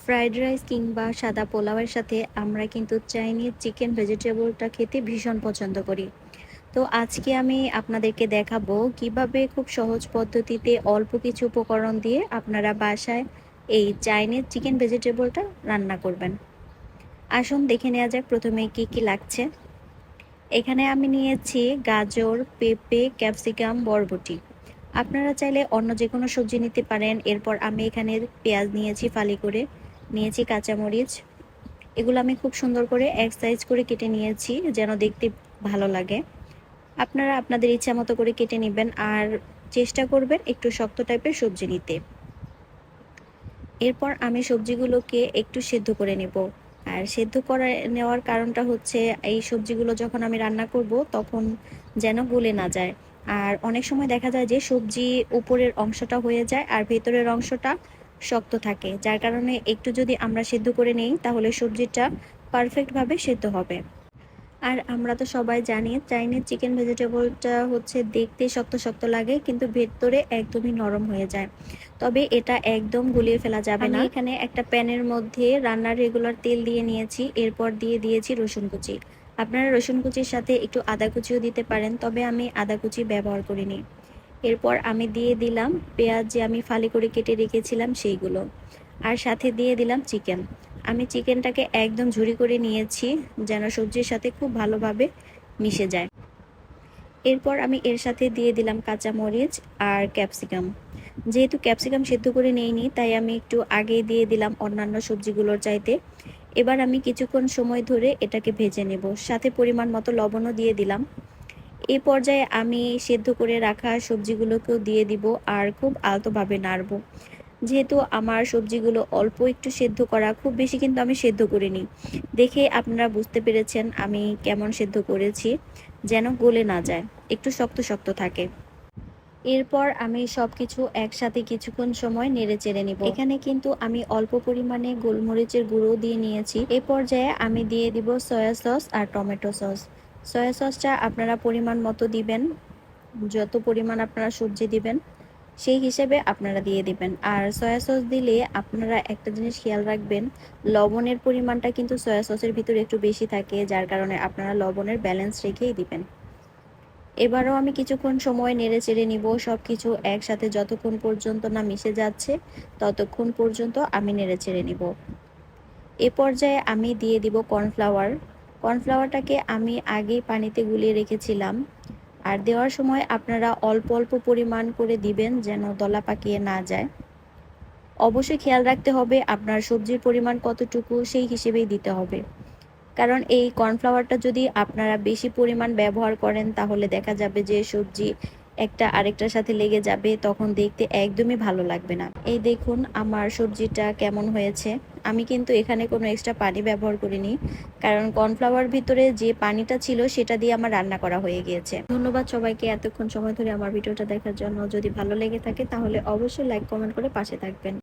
Fried rice কিংবা সাদা পোলাওয়ের সাথে আমরা কিন্তু চাইনিজ চিকেন ভেজিটেবলটা খেতে ভীষণ পছন্দ করি। তো আজকে আমি আপনাদেরকে দেখাবো কিভাবে খুব সহজ পদ্ধতিতে অল্প কিছু উপকরণ দিয়ে আপনারা বাসায় এই চাইনিজ চিকেন ভেজিটেবলটা রান্না করবেন। আসুন দেখে নেওয়া যাক প্রথমে কি কি লাগছে। এখানে আমি নিয়েছি গাজর, পেঁপে, ক্যাপসিকাম, বরবটি। আপনারা চাইলে অন্য যে কোনো সবজি নিতে পারেন। এরপর আমি এখানে পেঁয়াজ নিয়েছি ফালি করে, নিয়েছি কাঁচামরিচ। এগুলো আমি খুব সুন্দর করে এক সাইজ করে কেটে নিয়েছি যেন দেখতে ভালো লাগে। আপনারা আপনাদের ইচ্ছা মতো করে কেটে নেবেন আর চেষ্টা করবেন একটু শক্ত টাইপের সবজি নিতে। এরপর আমি সবজিগুলোকে একটু সেদ্ধ করে নেব। আর সেদ্ধ করে নেওয়ার কারণটা হচ্ছে এই সবজিগুলো যখন আমি রান্না করব তখন যেন গলে না যায়। আর অনেক সময় দেখা যায় যে সবজি উপরের অংশটা হয়ে যায় আর ভেতরের অংশটা শক্ত থাকে, যার কারণে একটু যদি আমরা সেদ্ধ করে নেই তাহলে সবজিটা পারফেক্টভাবে সেদ্ধ হবে। আর আমরা তো সবাই জানি চাইনিজ চিকেন ভেজিটেবলটা হচ্ছে দেখতে শক্ত শক্ত লাগে কিন্তু ভেতরে একদমই নরম হয়ে যায়। তবে এটা একদম গুলিয়ে ফেলা যাবে না। এখানে একটা প্যানের মধ্যে রান্নার রেগুলার তেল দিয়ে নিয়েছি, এরপর দিয়ে দিয়েছি রসুন কুচি। আপনারা রসুন কুচির সাথে একটু আদা কুচিও দিতে পারেন, তবে আমি আদা কুচি ব্যবহার করিনি। এরপর আমি দিয়ে দিলাম পেঁয়াজ যে আমি ফালি করে কেটে রেখেছিলাম সেইগুলো, আর সাথে দিয়ে দিলাম চিকেন। আমি চিকেনটাকে একদম ঝুরি করে নিয়েছি যেন সবজির সাথে খুব ভালোভাবে মিশে যায়। এরপর আমি এর সাথে দিয়ে দিলাম কাঁচামরিচ আর ক্যাপসিকাম। যেহেতু ক্যাপসিকাম সেদ্ধ করে নেইনি তাই আমি একটু আগে দিয়ে দিলাম অন্যান্য সবজিগুলোর চাইতে। এবার আমি কিছুক্ষণ সময় ধরে এটাকে ভেজে নেব, সাথে পরিমাণ মতো লবণও দিয়ে দিলাম। এই পর্যায়ে আমি সেদ্ধ করে রাখা সবজিগুলোকেও দিয়ে দিব আর খুব আলতোভাবে নাড়ব। যেহেতু আমার সবজিগুলো অল্প একটু সেদ্ধ করা, খুব বেশি কিন্তু আমি সেদ্ধ করিনি। দেখে আপনারা বুঝতে পেরেছেন আমি কেমন সেদ্ধ করেছি, যেন গলে না যায়, একটু শক্ত শক্ত থাকে। এরপর আমি সবকিছু একসাথে কিছুক্ষণ সময় নেড়ে চেড়ে নিব। এখানে কিন্তু আমি অল্প পরিমাণে গোলমরিচের গুঁড়ো দিয়ে নিয়েছি। এই পর্যায়ে আমি দিয়ে দিব সয়া সস আর টমেটো সস। সয়া সসটা আপনারা পরিমাণ মতো দিবেন, যত পরিমাণ আপনারা সবজি দিবেন সেই হিসেবে আপনারা দিয়ে দিবেন। আর সয়া সস দিলে আপনারা একটা জিনিস খেয়াল রাখবেন, লবণের পরিমাণটা কিন্তু সয়া সসের ভিতরে একটু বেশি থাকে, যার কারণে আপনারা লবণের ব্যালেন্স রেখেই দিবেন। এবারও আমি কিছুক্ষণ সময় নেড়ে চেড়ে নিব সব কিছু একসাথে, যতক্ষণ পর্যন্ত না মিশে যাচ্ছে ততক্ষণ পর্যন্ত আমি নেড়ে চেড়ে নিব। এ পর্যায়ে আমি দিয়ে দিব কর্নফ্লাওয়ার। কর্নফ্লাওয়ারটাকে আমি আগেই পানিতে গুলিয়ে রেখেছিলাম। আর দেওয়ার সময় আপনারা অল্প অল্প পরিমাণ করে দিবেন যেন দলা পাকিয়ে না যায়। অবশ্যই খেয়াল রাখতে হবে আপনার সবজির পরিমাণ কতটুকু সেই হিসেবেই দিতে হবে, কারণ এই কর্নফ্লাওয়ারটা যদি আপনারা বেশি পরিমাণ ব্যবহার করেন তাহলে দেখা যাবে যে সবজি একটা আরেকটার সাথে লেগে যাবে, তখন দেখতে একদমই ভালো লাগবে না। এই দেখুন আমার সবজিটা কেমন হয়েছে। আমি কিন্তু এখানে কোনো এক্সট্রা পানি ব্যবহার করিনি, কারণ কর্নফ্লাওয়ার ভিতরে যে পানিটা ছিল সেটা দিয়ে আমার রান্না করা হয়ে গিয়েছে। ধন্যবাদ সবাইকে এতক্ষণ সময় ধরে আমার ভিডিওটা দেখার জন্য। যদি ভালো লেগে থাকে তাহলে অবশ্যই লাইক কমেন্ট করে পাশে থাকবেন।